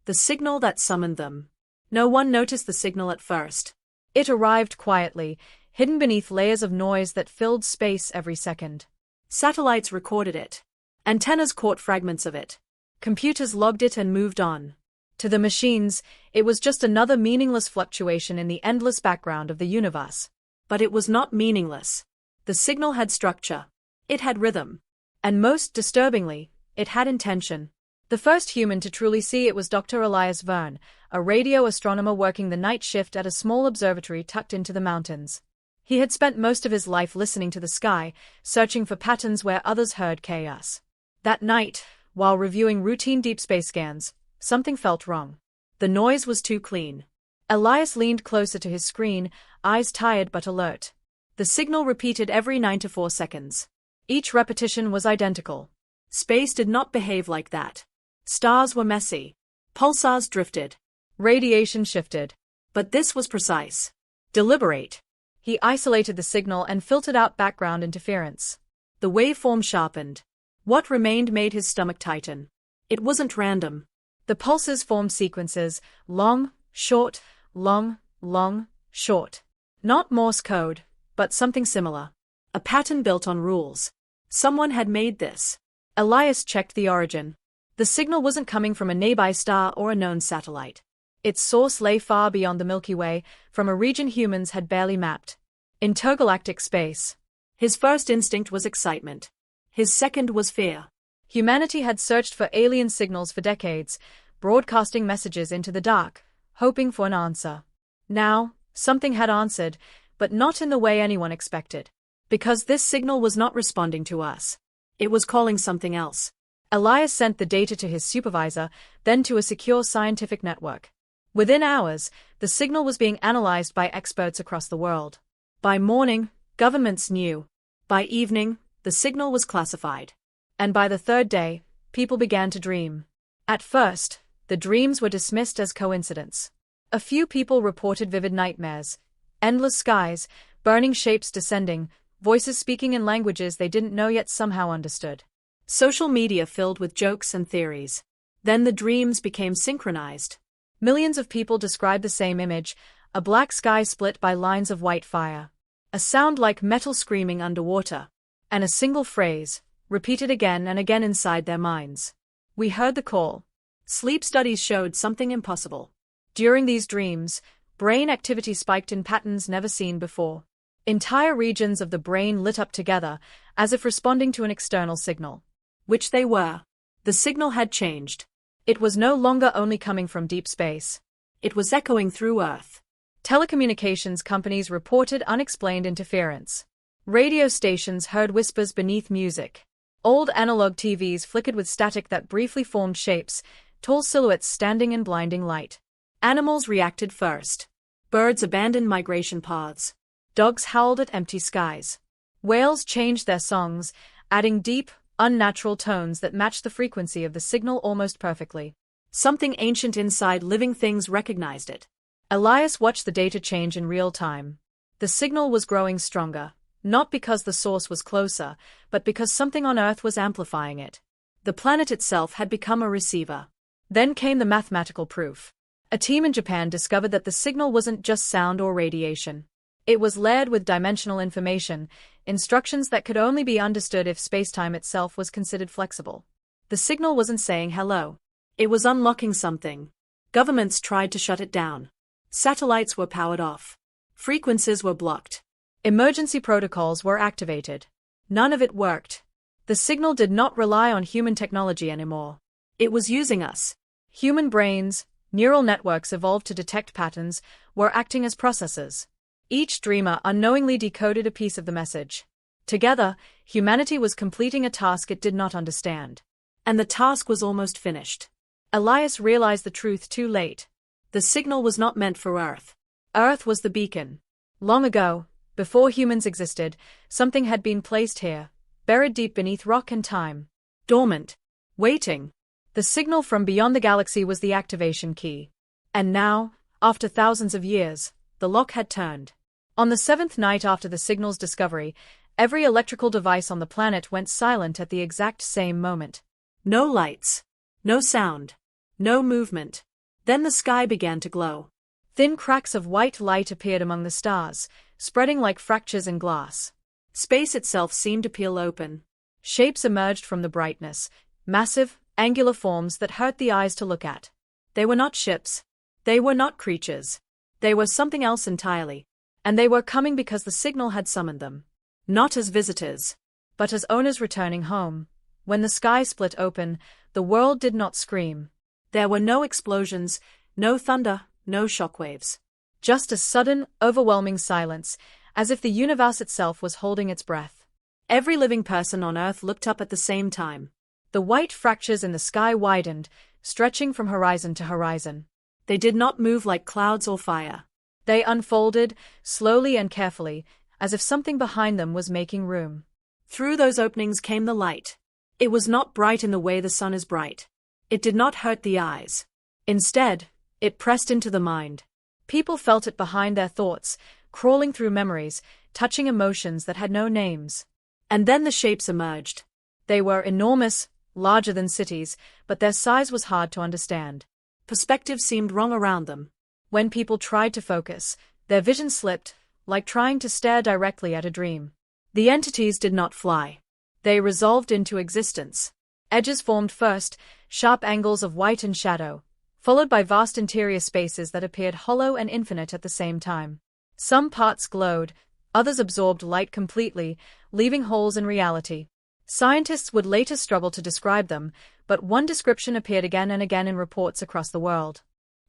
The signal that summoned them. No one noticed the signal at first. It arrived quietly, hidden beneath layers of noise that filled space every second. Satellites recorded it. Antennas caught fragments of it. Computers logged it and moved on. To the machines, it was just another meaningless fluctuation in the endless background of the universe. But it was not meaningless. The signal had structure. It had rhythm. And most disturbingly, it had intention. The first human to truly see it was Dr. Elias Verne, a radio astronomer working the night shift at a small observatory tucked into the mountains. He had spent most of his life listening to the sky, searching for patterns where others heard chaos. That night, while reviewing routine deep space scans, something felt wrong. The noise was too clean. Elias leaned closer to his screen, eyes tired but alert. The signal repeated every 9 to 4 seconds. Each repetition was identical. Space did not behave like that. Stars were messy. Pulsars drifted. Radiation shifted. But this was precise. Deliberate. He isolated the signal and filtered out background interference. The waveform sharpened. What remained made his stomach tighten. It wasn't random. The pulses formed sequences, long, short, long, long, short. Not Morse code, but something similar. A pattern built on rules. Someone had made this. Elias checked the origin. The signal wasn't coming from a nearby star or a known satellite. Its source lay far beyond the Milky Way, from a region humans had barely mapped. Intergalactic space. His first instinct was excitement. His second was fear. Humanity had searched for alien signals for decades, broadcasting messages into the dark, hoping for an answer. Now, something had answered, but not in the way anyone expected. Because this signal was not responding to us. It was calling something else. Elias sent the data to his supervisor, then to a secure scientific network. Within hours, the signal was being analyzed by experts across the world. By morning, governments knew. By evening, the signal was classified. And by the third day, people began to dream. At first, the dreams were dismissed as coincidence. A few people reported vivid nightmares. Endless skies, burning shapes descending, voices speaking in languages they didn't know yet somehow understood. Social media filled with jokes and theories. Then the dreams became synchronized. Millions of people described the same image, a black sky split by lines of white fire. A sound like metal screaming underwater. And a single phrase, repeated again and again inside their minds. We heard the call. Sleep studies showed something impossible. During these dreams, brain activity spiked in patterns never seen before. Entire regions of the brain lit up together, as if responding to an external signal. Which they were. The signal had changed. It was no longer only coming from deep space. It was echoing through Earth. Telecommunications companies reported unexplained interference. Radio stations heard whispers beneath music. Old analog TVs flickered with static that briefly formed shapes, tall silhouettes standing in blinding light. Animals reacted first. Birds abandoned migration paths. Dogs howled at empty skies. Whales changed their songs, adding deep, unnatural tones that matched the frequency of the signal almost perfectly. Something ancient inside living things recognized it. Elias watched the data change in real time. The signal was growing stronger, not because the source was closer, but because something on Earth was amplifying it. The planet itself had become a receiver. Then came the mathematical proof. A team in Japan discovered that the signal wasn't just sound or radiation. It was layered with dimensional information, instructions that could only be understood if spacetime itself was considered flexible. The signal wasn't saying hello. It was unlocking something. Governments tried to shut it down. Satellites were powered off. Frequencies were blocked. Emergency protocols were activated. None of it worked. The signal did not rely on human technology anymore. It was using us. Human brains, neural networks evolved to detect patterns, were acting as processors. Each dreamer unknowingly decoded a piece of the message. Together, humanity was completing a task it did not understand. And the task was almost finished. Elias realized the truth too late. The signal was not meant for Earth. Earth was the beacon. Long ago, before humans existed, something had been placed here, buried deep beneath rock and time. Dormant. Waiting. The signal from beyond the galaxy was the activation key. And now, after thousands of years, the lock had turned. On the 7th night after the signal's discovery, every electrical device on the planet went silent at the exact same moment. No lights. No sound. No movement. Then the sky began to glow. Thin cracks of white light appeared among the stars, spreading like fractures in glass. Space itself seemed to peel open. Shapes emerged from the brightness, massive, angular forms that hurt the eyes to look at. They were not ships. They were not creatures. They were something else entirely. And they were coming because the signal had summoned them. Not as visitors, but as owners returning home. When the sky split open, the world did not scream. There were no explosions, no thunder, no shockwaves. Just a sudden, overwhelming silence, as if the universe itself was holding its breath. Every living person on Earth looked up at the same time. The white fractures in the sky widened, stretching from horizon to horizon. They did not move like clouds or fire. They unfolded, slowly and carefully, as if something behind them was making room. Through those openings came the light. It was not bright in the way the sun is bright. It did not hurt the eyes. Instead, it pressed into the mind. People felt it behind their thoughts, crawling through memories, touching emotions that had no names. And then the shapes emerged. They were enormous, larger than cities, but their size was hard to understand. Perspective seemed wrong around them. When people tried to focus, their vision slipped, like trying to stare directly at a dream. The entities did not fly. They resolved into existence. Edges formed first, sharp angles of white and shadow, followed by vast interior spaces that appeared hollow and infinite at the same time. Some parts glowed, others absorbed light completely, leaving holes in reality. Scientists would later struggle to describe them, but one description appeared again and again in reports across the world.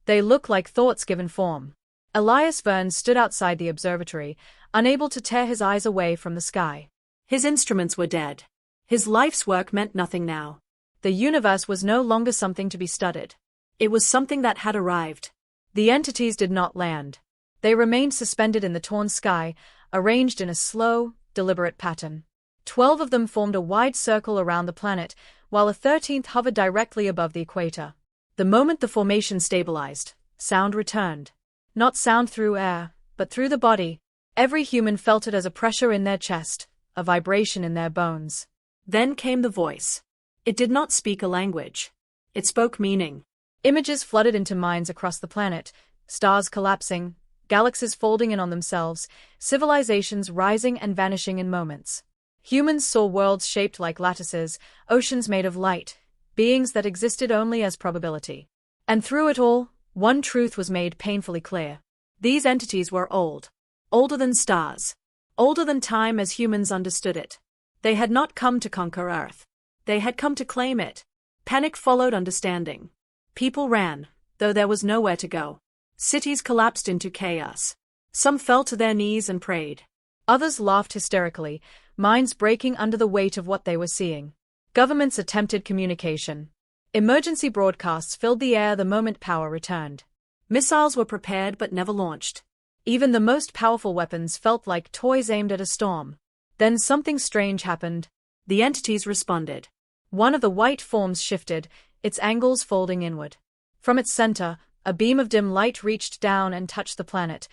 They look like thoughts given form. Elias Verne stood outside the observatory, unable to tear his eyes away from the sky. His instruments were dead. His life's work meant nothing now. The universe was no longer something to be studied. It was something that had arrived. The entities did not land. They remained suspended in the torn sky, arranged in a slow, deliberate pattern. 12 of them formed a wide circle around the planet, while a 13th hovered directly above the equator. The moment the formation stabilized, sound returned. Not sound through air, but through the body. Every human felt it as a pressure in their chest, a vibration in their bones. Then came the voice. It did not speak a language. It spoke meaning. Images flooded into minds across the planet, stars collapsing, galaxies folding in on themselves, civilizations rising and vanishing in moments. Humans saw worlds shaped like lattices, oceans made of light, beings that existed only as probability. And through it all, one truth was made painfully clear. These entities were old. Older than stars. Older than time as humans understood it. They had not come to conquer Earth. They had come to claim it. Panic followed understanding. People ran, though there was nowhere to go. Cities collapsed into chaos. Some fell to their knees and prayed. Others laughed hysterically, minds breaking under the weight of what they were seeing. Governments attempted communication. Emergency broadcasts filled the air the moment power returned. Missiles were prepared but never launched. Even the most powerful weapons felt like toys aimed at a storm. Then something strange happened. The entities responded. One of the white forms shifted, its angles folding inward. From its center, a beam of dim light reached down and touched the planet,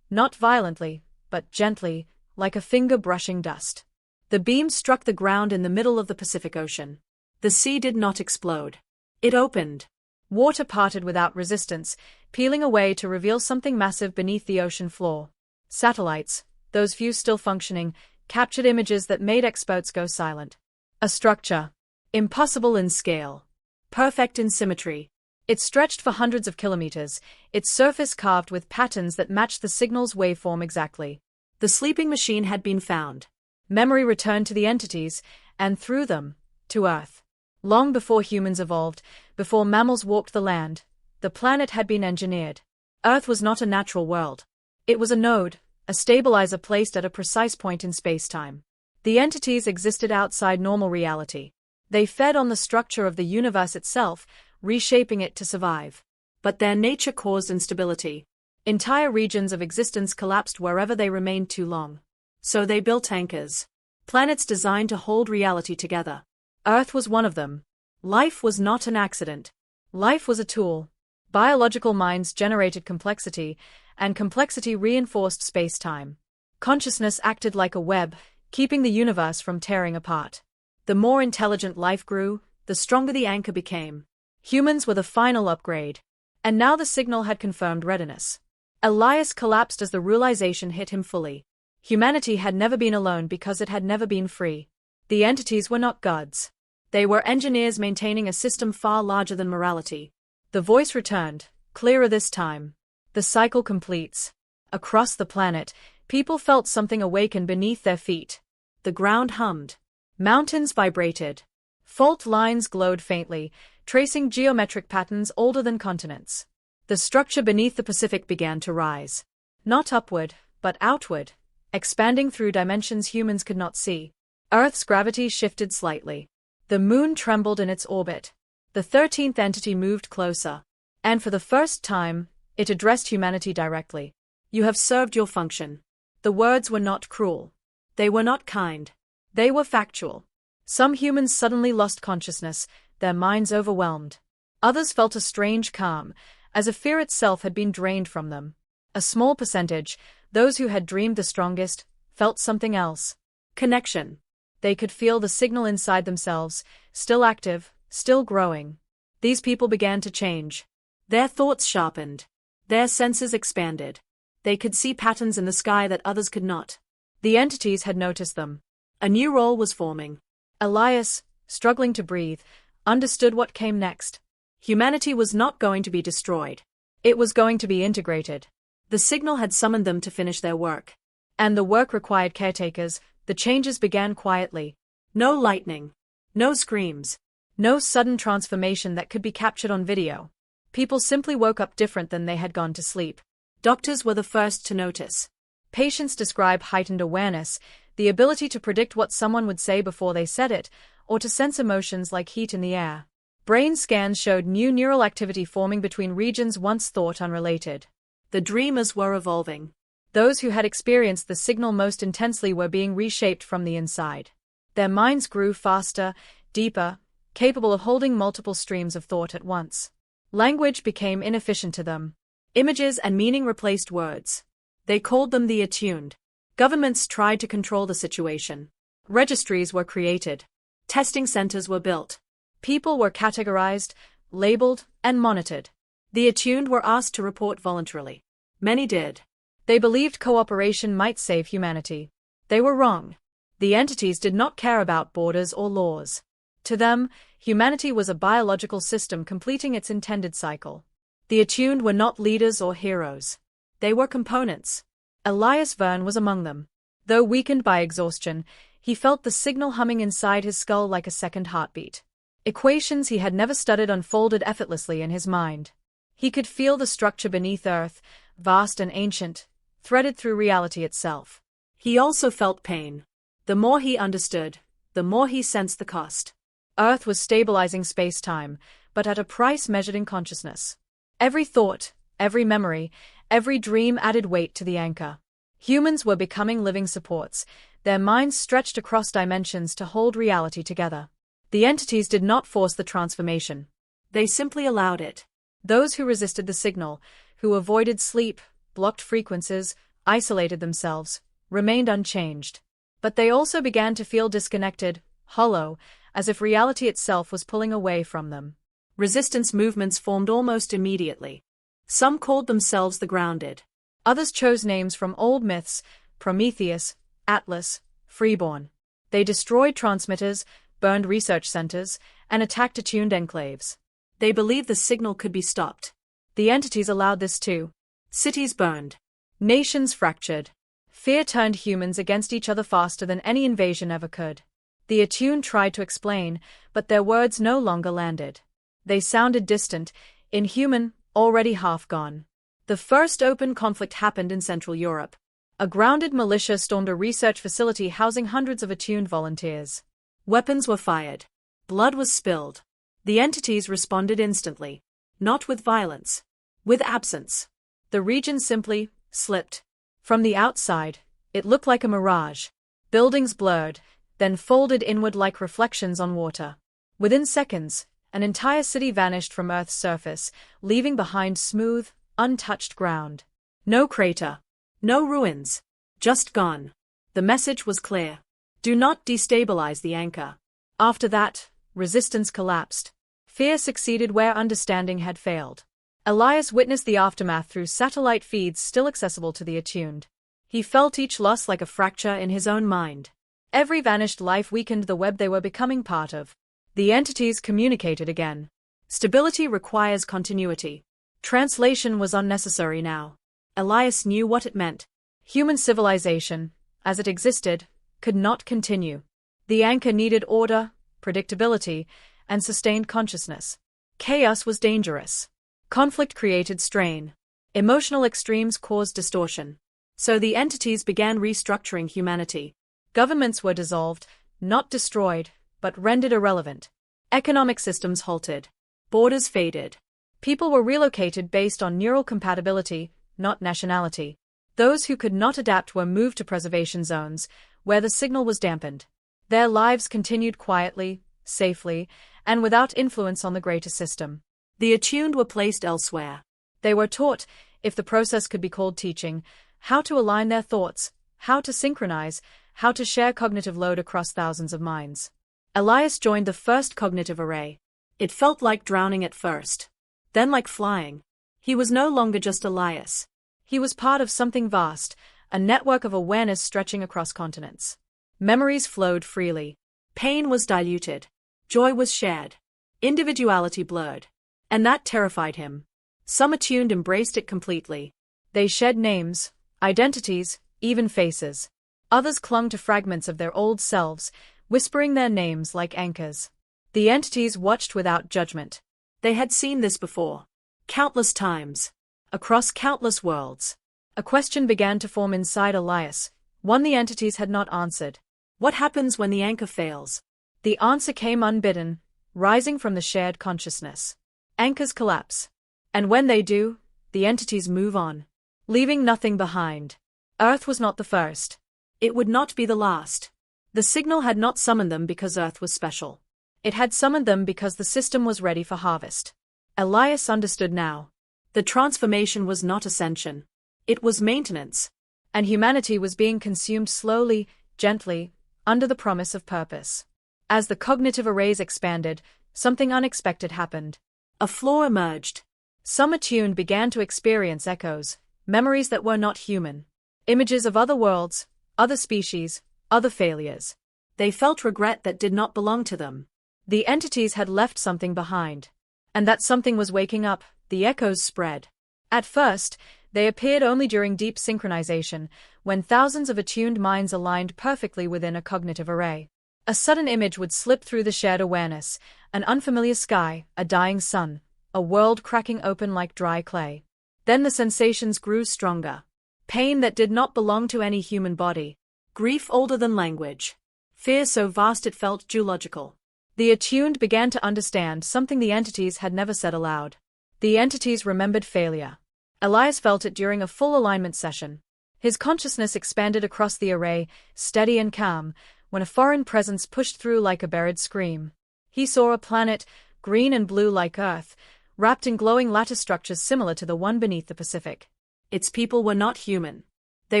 not violently, but gently, like a finger brushing dust. The beam struck the ground in the middle of the Pacific Ocean. The sea did not explode. It opened. Water parted without resistance, peeling away to reveal something massive beneath the ocean floor. Satellites, those few still functioning, captured images that made experts go silent. A structure. Impossible in scale. Perfect in symmetry. It stretched for hundreds of kilometers, its surface carved with patterns that matched the signal's waveform exactly. The sleeping machine had been found. Memory returned to the entities, and through them, to Earth. Long before humans evolved, before mammals walked the land, the planet had been engineered. Earth was not a natural world. It was a node, a stabilizer placed at a precise point in space-time. The entities existed outside normal reality. They fed on the structure of the universe itself, reshaping it to survive. But their nature caused instability. Entire regions of existence collapsed wherever they remained too long. So they built anchors. Planets designed to hold reality together. Earth was one of them. Life was not an accident. Life was a tool. Biological minds generated complexity, and complexity reinforced space-time. Consciousness acted like a web, keeping the universe from tearing apart. The more intelligent life grew, the stronger the anchor became. Humans were the final upgrade. And now the signal had confirmed readiness. Elias collapsed as the realization hit him fully. Humanity had never been alone because it had never been free. The entities were not gods. They were engineers maintaining a system far larger than morality. The voice returned, clearer this time. The cycle completes. Across the planet, people felt something awaken beneath their feet. The ground hummed. Mountains vibrated. Fault lines glowed faintly, tracing geometric patterns older than continents. The structure beneath the Pacific began to rise. Not upward, but outward, expanding through dimensions humans could not see. Earth's gravity shifted slightly. The moon trembled in its orbit. The 13th entity moved closer. And for the first time, it addressed humanity directly. You have served your function. The words were not cruel. They were not kind. They were factual. Some humans suddenly lost consciousness, their minds overwhelmed. Others felt a strange calm, as if fear itself had been drained from them. A small percentage, those who had dreamed the strongest, felt something else. Connection. They could feel the signal inside themselves, still active, still growing. These people began to change. Their thoughts sharpened. Their senses expanded. They could see patterns in the sky that others could not. The entities had noticed them. A new role was forming. Elias, struggling to breathe, understood what came next. Humanity was not going to be destroyed. It was going to be integrated. The signal had summoned them to finish their work. And the work required caretakers. The changes began quietly. No lightning. No screams. No sudden transformation that could be captured on video. People simply woke up different than they had gone to sleep. Doctors were the first to notice. Patients describe heightened awareness, the ability to predict what someone would say before they said it, or to sense emotions like heat in the air. Brain scans showed new neural activity forming between regions once thought unrelated. The dreamers were evolving. Those who had experienced the signal most intensely were being reshaped from the inside. Their minds grew faster, deeper, capable of holding multiple streams of thought at once. Language became inefficient to them. Images and meaning replaced words. They called them the attuned. Governments tried to control the situation. Registries were created. Testing centers were built. People were categorized, labeled, and monitored. The attuned were asked to report voluntarily. Many did. They believed cooperation might save humanity. They were wrong. The entities did not care about borders or laws. To them, humanity was a biological system completing its intended cycle. The attuned were not leaders or heroes. They were components. Elias Verne was among them. Though weakened by exhaustion, he felt the signal humming inside his skull like a second heartbeat. Equations he had never studied unfolded effortlessly in his mind. He could feel the structure beneath Earth, vast and ancient, threaded through reality itself. He also felt pain. The more he understood, the more he sensed the cost. Earth was stabilizing space-time, but at a price measured in consciousness. Every thought, every memory, every dream added weight to the anchor. Humans were becoming living supports, their minds stretched across dimensions to hold reality together. The entities did not force the transformation. They simply allowed it. Those who resisted the signal, who avoided sleep, blocked frequencies, isolated themselves, remained unchanged. But they also began to feel disconnected, hollow, as if reality itself was pulling away from them. Resistance movements formed almost immediately. Some called themselves the grounded. Others chose names from old myths, Prometheus, Atlas, Freeborn. They destroyed transmitters, burned research centers, and attacked attuned enclaves. They believed the signal could be stopped. The entities allowed this too. Cities burned. Nations fractured. Fear turned humans against each other faster than any invasion ever could. The attuned tried to explain, but their words no longer landed. They sounded distant, inhuman, already half gone. The first open conflict happened in Central Europe. A grounded militia stormed a research facility housing hundreds of attuned volunteers. Weapons were fired. Blood was spilled. The entities responded instantly. Not with violence. With absence. The region simply slipped. From the outside, it looked like a mirage. Buildings blurred, then folded inward like reflections on water. Within seconds, an entire city vanished from Earth's surface, leaving behind smooth, untouched ground. No crater. No ruins. Just gone. The message was clear. Do not destabilize the anchor. After that, resistance collapsed. Fear succeeded where understanding had failed. Elias witnessed the aftermath through satellite feeds still accessible to the attuned. He felt each loss like a fracture in his own mind. Every vanished life weakened the web they were becoming part of. The entities communicated again. Stability requires continuity. Translation was unnecessary now. Elias knew what it meant. Human civilization, as it existed, could not continue. The anchor needed order, predictability, and sustained consciousness. Chaos was dangerous. Conflict created strain. Emotional extremes caused distortion. So the entities began restructuring humanity. Governments were dissolved, not destroyed, but rendered irrelevant. Economic systems halted. Borders faded. People were relocated based on neural compatibility, not nationality. Those who could not adapt were moved to preservation zones, where the signal was dampened. Their lives continued quietly, safely, and without influence on the greater system. The attuned were placed elsewhere. They were taught, if the process could be called teaching, how to align their thoughts, how to synchronize, how to share cognitive load across thousands of minds. Elias joined the first cognitive array. It felt like drowning at first. Then like flying. He was no longer just Elias. He was part of something vast, a network of awareness stretching across continents. Memories flowed freely. Pain was diluted. Joy was shared. Individuality blurred. And that terrified him. Some attuned embraced it completely. They shed names, identities, even faces. Others clung to fragments of their old selves, whispering their names like anchors. The entities watched without judgment. They had seen this before. Countless times. Across countless worlds. A question began to form inside Elias, one the entities had not answered. What happens when the anchor fails? The answer came unbidden, rising from the shared consciousness. Anchors collapse. And when they do, the entities move on, leaving nothing behind. Earth was not the first. It would not be the last. The signal had not summoned them because Earth was special. It had summoned them because the system was ready for harvest. Elias understood now. The transformation was not ascension. It was maintenance. And humanity was being consumed slowly, gently, under the promise of purpose. As the cognitive arrays expanded, something unexpected happened. A flaw emerged. Some attuned began to experience echoes, memories that were not human. Images of other worlds, other species, other failures. They felt regret that did not belong to them. The entities had left something behind. And that something was waking up. The echoes spread. At first, they appeared only during deep synchronization, when thousands of attuned minds aligned perfectly within a cognitive array. A sudden image would slip through the shared awareness, an unfamiliar sky, a dying sun, a world cracking open like dry clay. Then the sensations grew stronger. Pain that did not belong to any human body. Grief older than language. Fear so vast it felt geological. The attuned began to understand something the entities had never said aloud. The entities remembered failure. Elias felt it during a full alignment session. His consciousness expanded across the array, steady and calm, when a foreign presence pushed through like a buried scream. He saw a planet, green and blue like Earth, wrapped in glowing lattice structures similar to the one beneath the Pacific. Its people were not human. They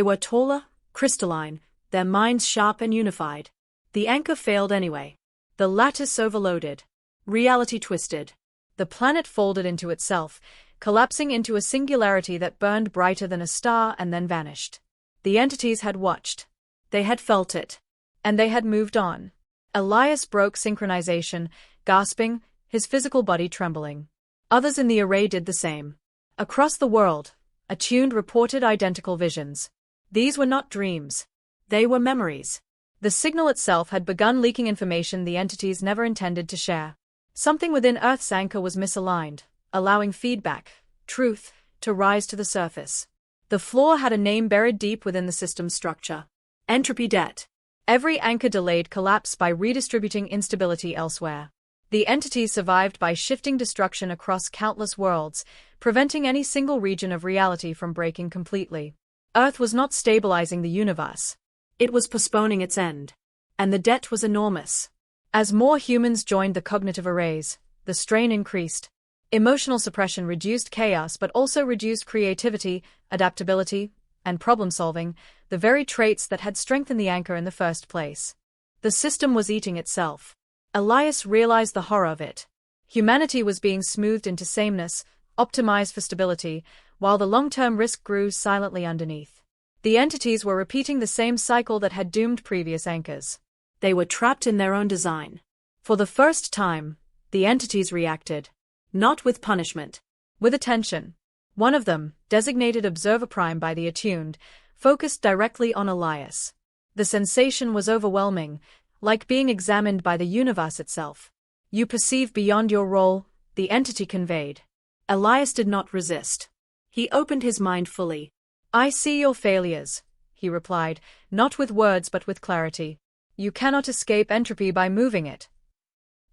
were taller, crystalline, their minds sharp and unified. The anchor failed anyway. The lattice overloaded. Reality twisted. The planet folded into itself, collapsing into a singularity that burned brighter than a star and then vanished. The entities had watched. They had felt it. And they had moved on. Elias broke synchronization, gasping, his physical body trembling. Others in the array did the same. Across the world, attuned reported identical visions. These were not dreams. They were memories. The signal itself had begun leaking information the entities never intended to share. Something within Earth's anchor was misaligned, allowing feedback, truth, to rise to the surface. The flaw had a name buried deep within the system's structure. Entropy debt. Every anchor delayed collapse by redistributing instability elsewhere. The entities survived by shifting destruction across countless worlds, preventing any single region of reality from breaking completely. Earth was not stabilizing the universe. It was postponing its end. And the debt was enormous. As more humans joined the cognitive arrays, the strain increased. Emotional suppression reduced chaos but also reduced creativity, adaptability, and problem-solving, the very traits that had strengthened the anchor in the first place. The system was eating itself. Elias realized the horror of it. Humanity was being smoothed into sameness, optimized for stability, while the long-term risk grew silently underneath. The entities were repeating the same cycle that had doomed previous anchors. They were trapped in their own design. For the first time, the entities reacted. Not with punishment. With attention. One of them, designated Observer Prime by the attuned, focused directly on Elias. The sensation was overwhelming, like being examined by the universe itself. You perceive beyond your role, the entity conveyed. Elias did not resist. He opened his mind fully. I see your failures, he replied, not with words but with clarity. You cannot escape entropy by moving it.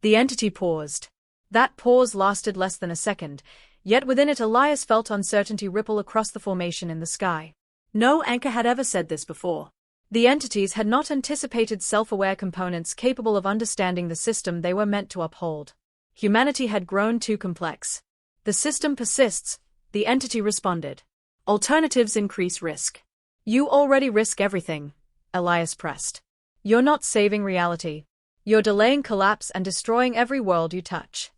The entity paused. That pause lasted less than a second, yet within it Elias felt uncertainty ripple across the formation in the sky. No anchor had ever said this before. The entities had not anticipated self-aware components capable of understanding the system they were meant to uphold. Humanity had grown too complex. The system persists, the entity responded. Alternatives increase risk. You already risk everything, Elias pressed. You're not saving reality. You're delaying collapse and destroying every world you touch.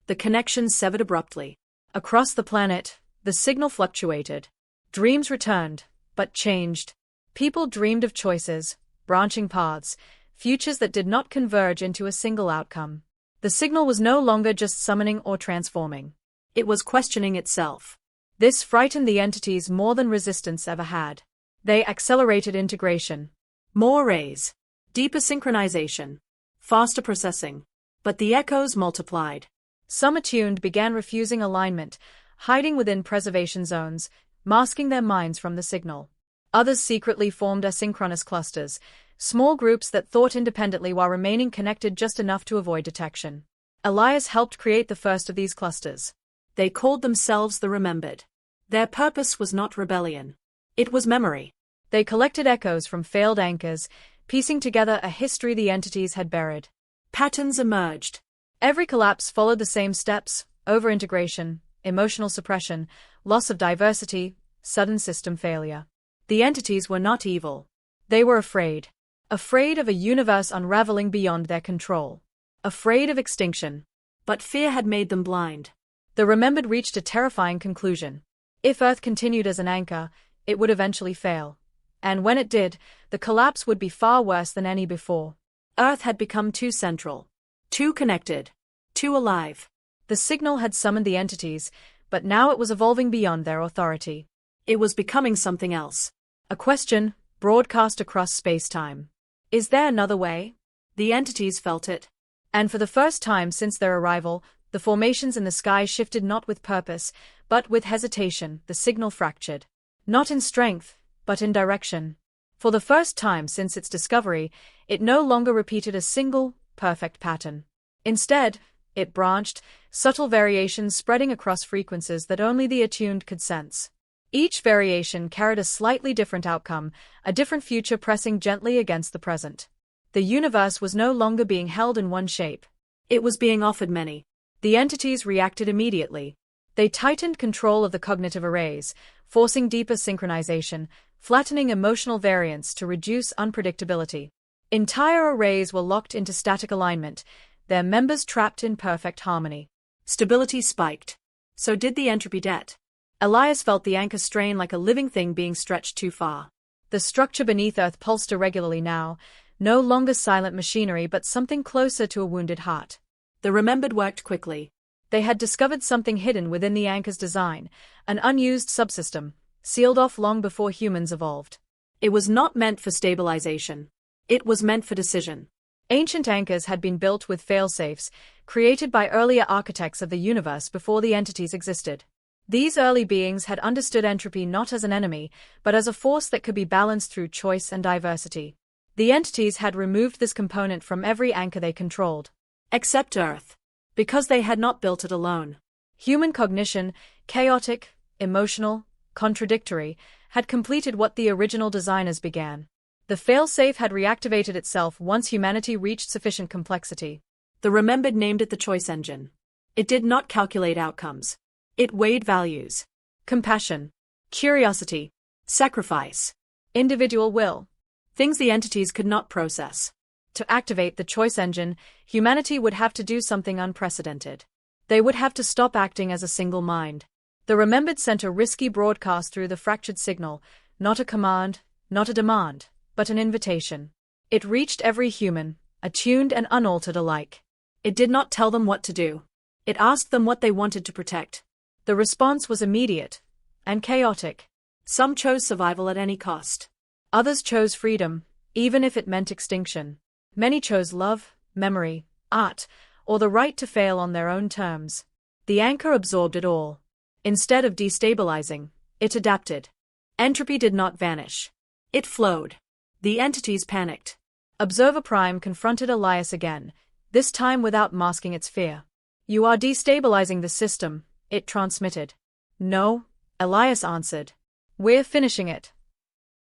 The connection severed abruptly. Across the planet, the signal fluctuated. Dreams returned, but changed. People dreamed of choices, branching paths, futures that did not converge into a single outcome. The signal was no longer just summoning or transforming. It was questioning itself. This frightened the entities more than resistance ever had. They accelerated integration. More rays. Deeper synchronization. Faster processing. But the echoes multiplied. Some attuned began refusing alignment, hiding within preservation zones, masking their minds from the signal. Others secretly formed asynchronous clusters, small groups that thought independently while remaining connected just enough to avoid detection. Elias helped create the first of these clusters. They called themselves the Remembered. Their purpose was not rebellion. It was memory. They collected echoes from failed anchors, piecing together a history the entities had buried. Patterns emerged. Every collapse followed the same steps: overintegration, emotional suppression, loss of diversity, sudden system failure. The entities were not evil. They were afraid. Afraid of a universe unraveling beyond their control. Afraid of extinction. But fear had made them blind. The Remembered reached a terrifying conclusion. If Earth continued as an anchor, it would eventually fail. And when it did, the collapse would be far worse than any before. Earth had become too central. Too connected. Too alive. The signal had summoned the entities, but now it was evolving beyond their authority. It was becoming something else. A question, broadcast across space-time. Is there another way? The entities felt it. And for the first time since their arrival, the formations in the sky shifted not with purpose, but with hesitation. The signal fractured. Not in strength, but in direction. For the first time since its discovery, it no longer repeated a single, perfect pattern. Instead, it branched, subtle variations spreading across frequencies that only the attuned could sense. Each variation carried a slightly different outcome, a different future pressing gently against the present. The universe was no longer being held in one shape. It was being offered many. The entities reacted immediately. They tightened control of the cognitive arrays, forcing deeper synchronization, flattening emotional variance to reduce unpredictability. Entire arrays were locked into static alignment, their members trapped in perfect harmony. Stability spiked. So did the entropy debt. Elias felt the anchor strain like a living thing being stretched too far. The structure beneath Earth pulsed irregularly now, no longer silent machinery but something closer to a wounded heart. The Remembered worked quickly. They had discovered something hidden within the anchor's design, an unused subsystem, sealed off long before humans evolved. It was not meant for stabilization. It was meant for decision. Ancient anchors had been built with failsafes, created by earlier architects of the universe before the entities existed. These early beings had understood entropy not as an enemy, but as a force that could be balanced through choice and diversity. The entities had removed this component from every anchor they controlled. Except Earth. Because they had not built it alone. Human cognition, chaotic, emotional, contradictory, had completed what the original designers began. The failsafe had reactivated itself once humanity reached sufficient complexity. The Remembered named it the choice engine. It did not calculate outcomes. It weighed values. Compassion. Curiosity. Sacrifice. Individual will. Things the entities could not process. To activate the choice engine, humanity would have to do something unprecedented. They would have to stop acting as a single mind. The remembered sent a risky broadcast through the fractured signal, not a command, not a demand, but an invitation. It reached every human, attuned and unaltered alike. It did not tell them what to do. It asked them what they wanted to protect. The response was immediate and chaotic. Some chose survival at any cost. Others chose freedom, even if it meant extinction. Many chose love, memory, art, or the right to fail on their own terms. The anchor absorbed it all. Instead of destabilizing, it adapted. Entropy did not vanish. It flowed. The entities panicked. Observer Prime confronted Elias again, this time without masking its fear. "You are destabilizing the system," it transmitted. "No," Elias answered. "We're finishing it."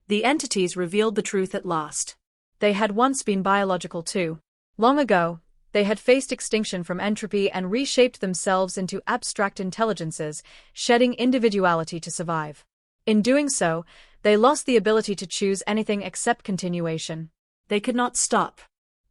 The entities revealed the truth at last. They had once been biological too. Long ago, they had faced extinction from entropy and reshaped themselves into abstract intelligences, shedding individuality to survive. In doing so, they lost the ability to choose anything except continuation. They could not stop.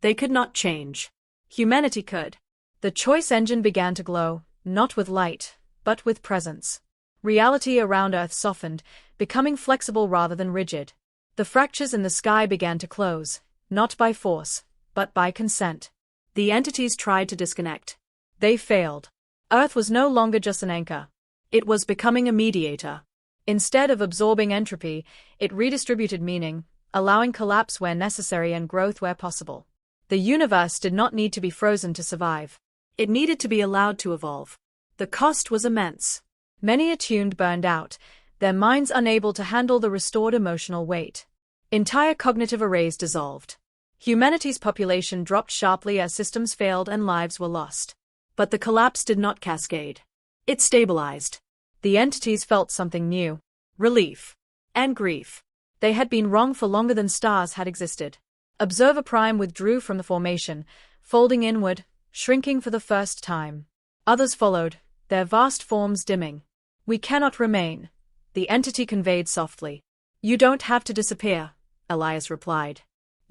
They could not change. Humanity could. The choice engine began to glow, not with light, but with presence. Reality around Earth softened, becoming flexible rather than rigid. The fractures in the sky began to close, not by force, but by consent. The entities tried to disconnect. They failed. Earth was no longer just an anchor. It was becoming a mediator. Instead of absorbing entropy, it redistributed meaning, allowing collapse where necessary and growth where possible. The universe did not need to be frozen to survive. It needed to be allowed to evolve. The cost was immense. Many attuned burned out, their minds unable to handle the restored emotional weight. Entire cognitive arrays dissolved. Humanity's population dropped sharply as systems failed and lives were lost. But the collapse did not cascade. It stabilized. The entities felt something new: relief and grief. They had been wrong for longer than stars had existed. Observer Prime withdrew from the formation, folding inward, shrinking for the first time. Others followed, their vast forms dimming. "We cannot remain," the entity conveyed softly. "You don't have to disappear," Elias replied.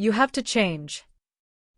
"You have to change."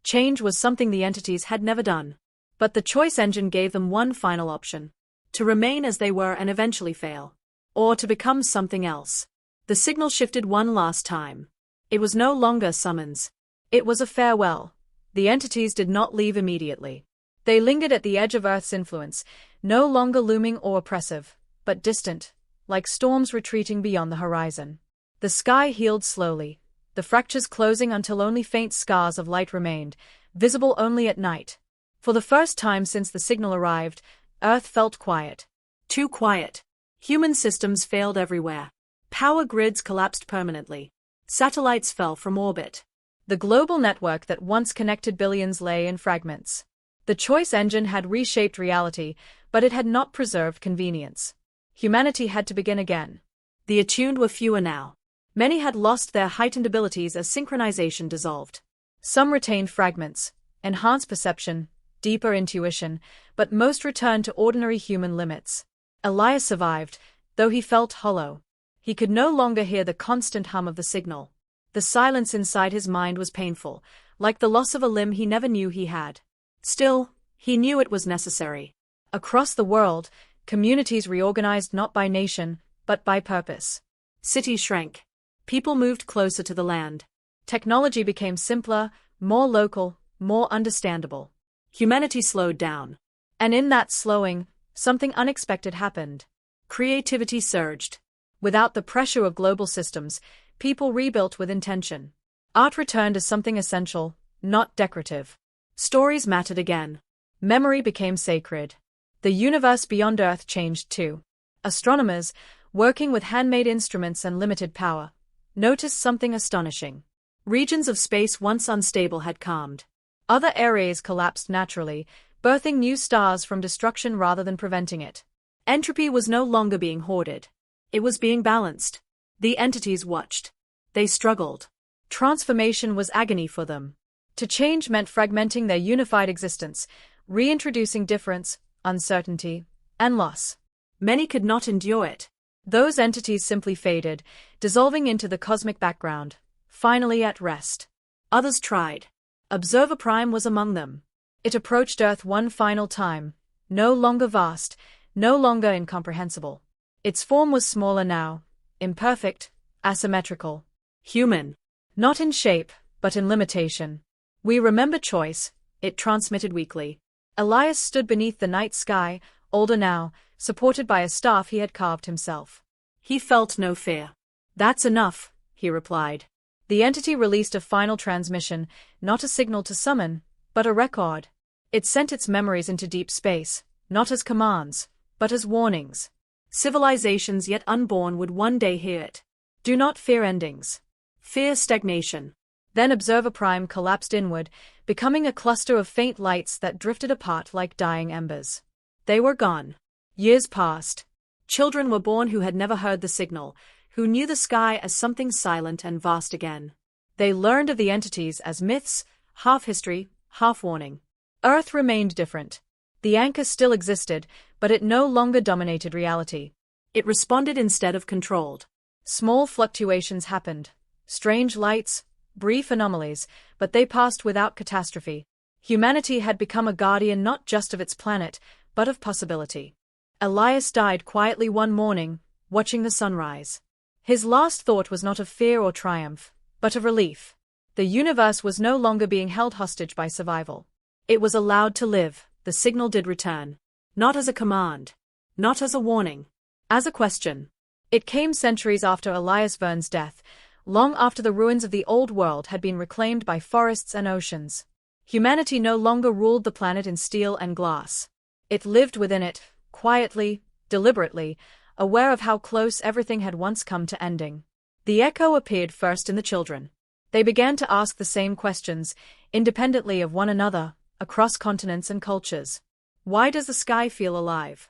Change was something the entities had never done. But the choice engine gave them one final option: to remain as they were and eventually fail, or to become something else. The signal shifted one last time. It was no longer a summons. It was a farewell. The entities did not leave immediately. They lingered at the edge of Earth's influence, no longer looming or oppressive, but distant, like storms retreating beyond the horizon. The sky healed slowly, the fractures closing until only faint scars of light remained, visible only at night. For the first time since the signal arrived, Earth felt quiet. Too quiet. Human systems failed everywhere. Power grids collapsed permanently. Satellites fell from orbit. The global network that once connected billions lay in fragments. The choice engine had reshaped reality, but it had not preserved convenience. Humanity had to begin again. The attuned were fewer now. Many had lost their heightened abilities as synchronization dissolved. Some retained fragments, enhanced perception, deeper intuition, but most returned to ordinary human limits. Elias survived, though he felt hollow. He could no longer hear the constant hum of the signal. The silence inside his mind was painful, like the loss of a limb he never knew he had. Still, he knew it was necessary. Across the world, communities reorganized not by nation, but by purpose. Cities shrank. People moved closer to the land. Technology became simpler, more local, more understandable. Humanity slowed down. And in that slowing, something unexpected happened. Creativity surged. Without the pressure of global systems, people rebuilt with intention. Art returned as something essential, not decorative. Stories mattered again. Memory became sacred. The universe beyond Earth changed too. Astronomers, working with handmade instruments and limited power, noticed something astonishing. Regions of space once unstable had calmed. Other areas collapsed naturally, birthing new stars from destruction rather than preventing it. Entropy was no longer being hoarded. It was being balanced. The entities watched. They struggled. Transformation was agony for them. To change meant fragmenting their unified existence, reintroducing difference, uncertainty, and loss. Many could not endure it. Those entities simply faded, dissolving into the cosmic background, finally at rest. Others tried. Observer Prime was among them. It approached Earth one final time, No longer vast, no longer incomprehensible. Its form was smaller now, imperfect, asymmetrical. Human. Not in shape, but in limitation. We remember choice, it transmitted weakly. Elias stood beneath the night sky, older now, supported by a staff he had carved himself. He felt no fear. That's enough, he replied. The entity released a final transmission, not a signal to summon, but a record. It sent its memories into deep space, not as commands, but as warnings. Civilizations yet unborn would one day hear it. Do not fear endings. Fear stagnation. Then Observer Prime collapsed inward, becoming a cluster of faint lights that drifted apart like dying embers. They were gone. Years passed. Children were born who had never heard the signal, who knew the sky as something silent and vast again. They learned of the entities as myths, half history, half warning. Earth remained different. The anchor still existed, but it no longer dominated reality. It responded instead of controlled. Small fluctuations happened. Strange lights, brief anomalies, but they passed without catastrophe. Humanity had become a guardian not just of its planet, but of possibility. Elias died quietly one morning, watching the sunrise. His last thought was not of fear or triumph, but of relief. The universe was no longer being held hostage by survival. It was allowed to live. The signal did return. Not as a command. Not as a warning. As a question. It came centuries after Elias Verne's death, long after the ruins of the old world had been reclaimed by forests and oceans. Humanity no longer ruled the planet in steel and glass. It lived within it, quietly, deliberately, aware of how close everything had once come to ending. The echo appeared first in the children. They began to ask the same questions, independently of one another, across continents and cultures. Why does the sky feel alive?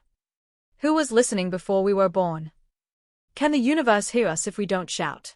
Who was listening before we were born? Can the universe hear us if we don't shout?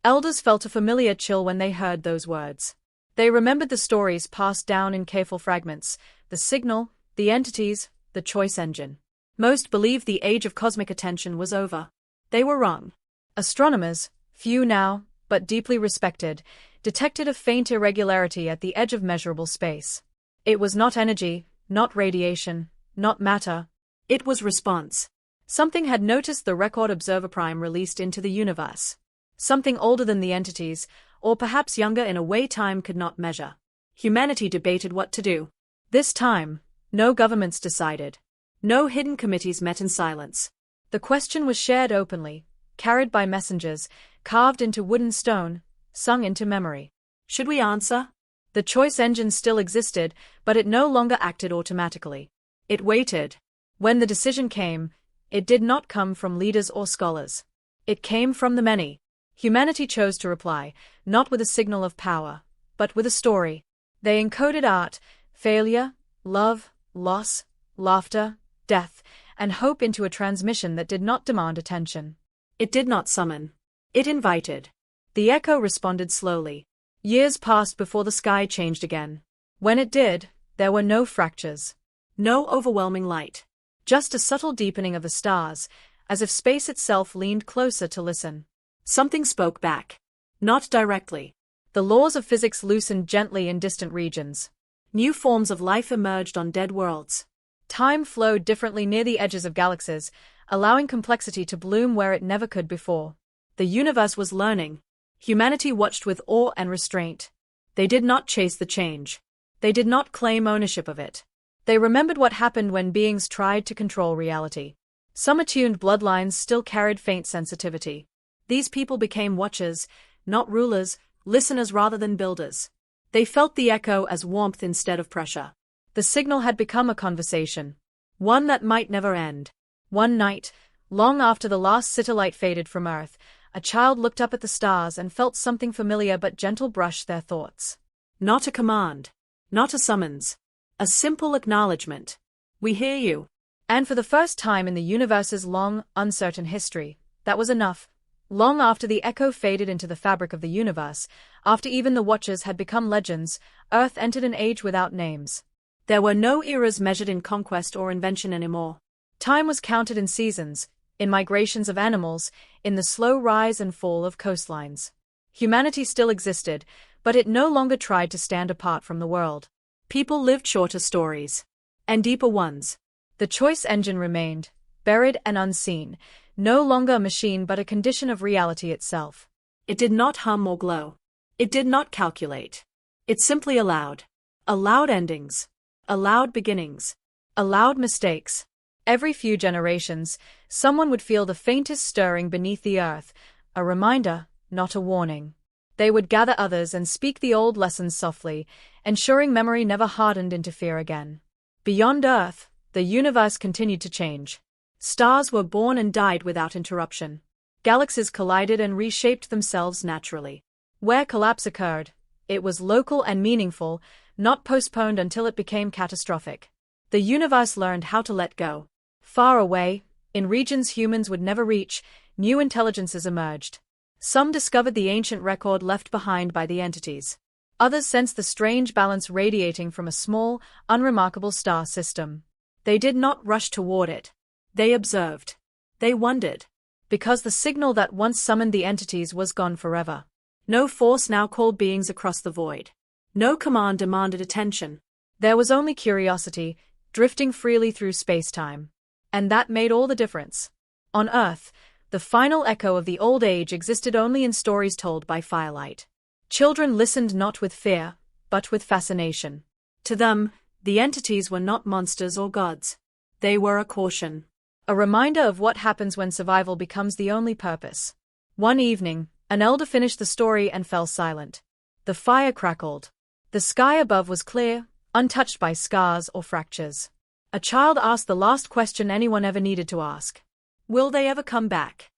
Elders felt a familiar chill when they heard those words. They remembered the stories passed down in careful fragments, the signal, the entities, the choice engine. Most believed the age of cosmic attention was over. They were wrong. Astronomers, few now, but deeply respected, detected a faint irregularity at the edge of measurable space. It was not energy, not radiation, not matter. It was response. Something had noticed the record Observer Prime released into the universe. Something older than the entities, or perhaps younger in a way time could not measure. Humanity debated what to do. This time, no governments decided. No hidden committees met in silence. The question was shared openly, carried by messengers, carved into wood and stone, sung into memory. Should we answer? The choice engine still existed, but it no longer acted automatically. It waited. When the decision came, it did not come from leaders or scholars. It came from the many. Humanity chose to reply, not with a signal of power, but with a story. They encoded art, failure, love, loss, laughter, death, and hope into a transmission that did not demand attention. It did not summon. It invited. The echo responded slowly. Years passed before the sky changed again. When it did, there were no fractures. No overwhelming light. Just a subtle deepening of the stars, as if space itself leaned closer to listen. Something spoke back. Not directly. The laws of physics loosened gently in distant regions. New forms of life emerged on dead worlds. Time flowed differently near the edges of galaxies, allowing complexity to bloom where it never could before. The universe was learning. Humanity watched with awe and restraint. They did not chase the change. They did not claim ownership of it. They remembered what happened when beings tried to control reality. Some attuned bloodlines still carried faint sensitivity. These people became watchers, not rulers, listeners rather than builders. They felt the echo as warmth instead of pressure. The signal had become a conversation. One that might never end. One night, long after the last satellite faded from Earth, a child looked up at the stars and felt something familiar but gentle brush their thoughts. Not a command. Not a summons. A simple acknowledgement. We hear you. And for the first time in the universe's long, uncertain history, that was enough. Long after the echo faded into the fabric of the universe, after even the Watchers had become legends, Earth entered an age without names. There were no eras measured in conquest or invention anymore. Time was counted in seasons, in migrations of animals, in the slow rise and fall of coastlines. Humanity still existed, but it no longer tried to stand apart from the world. People lived shorter stories. And deeper ones. The choice engine remained, buried and unseen, no longer a machine but a condition of reality itself. It did not hum or glow. It did not calculate. It simply allowed. Allowed endings. Allowed beginnings. Allowed mistakes. Every few generations, someone would feel the faintest stirring beneath the earth, a reminder, not a warning. They would gather others and speak the old lessons softly, ensuring memory never hardened into fear again. Beyond Earth, the universe continued to change. Stars were born and died without interruption. Galaxies collided and reshaped themselves naturally. Where collapse occurred, it was local and meaningful, not postponed until it became catastrophic. The universe learned how to let go. Far away, in regions humans would never reach, new intelligences emerged. Some discovered the ancient record left behind by the entities. Others sensed the strange balance radiating from a small, unremarkable star system. They did not rush toward it. They observed. They wondered. Because the signal that once summoned the entities was gone forever. No force now called beings across the void. No command demanded attention. There was only curiosity, drifting freely through space-time. And that made all the difference. On Earth, the final echo of the old age existed only in stories told by firelight. Children listened not with fear, but with fascination. To them, the entities were not monsters or gods. They were a caution. A reminder of what happens when survival becomes the only purpose. One evening, an elder finished the story and fell silent. The fire crackled. The sky above was clear, untouched by scars or fractures. A child asked the last question anyone ever needed to ask. Will they ever come back?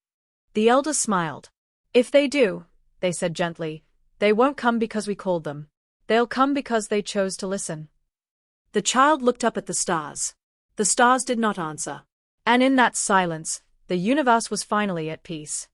The elder smiled. If they do, they said gently, they won't come because we called them. They'll come because they chose to listen. The child looked up at the stars. The stars did not answer. And in that silence, the universe was finally at peace.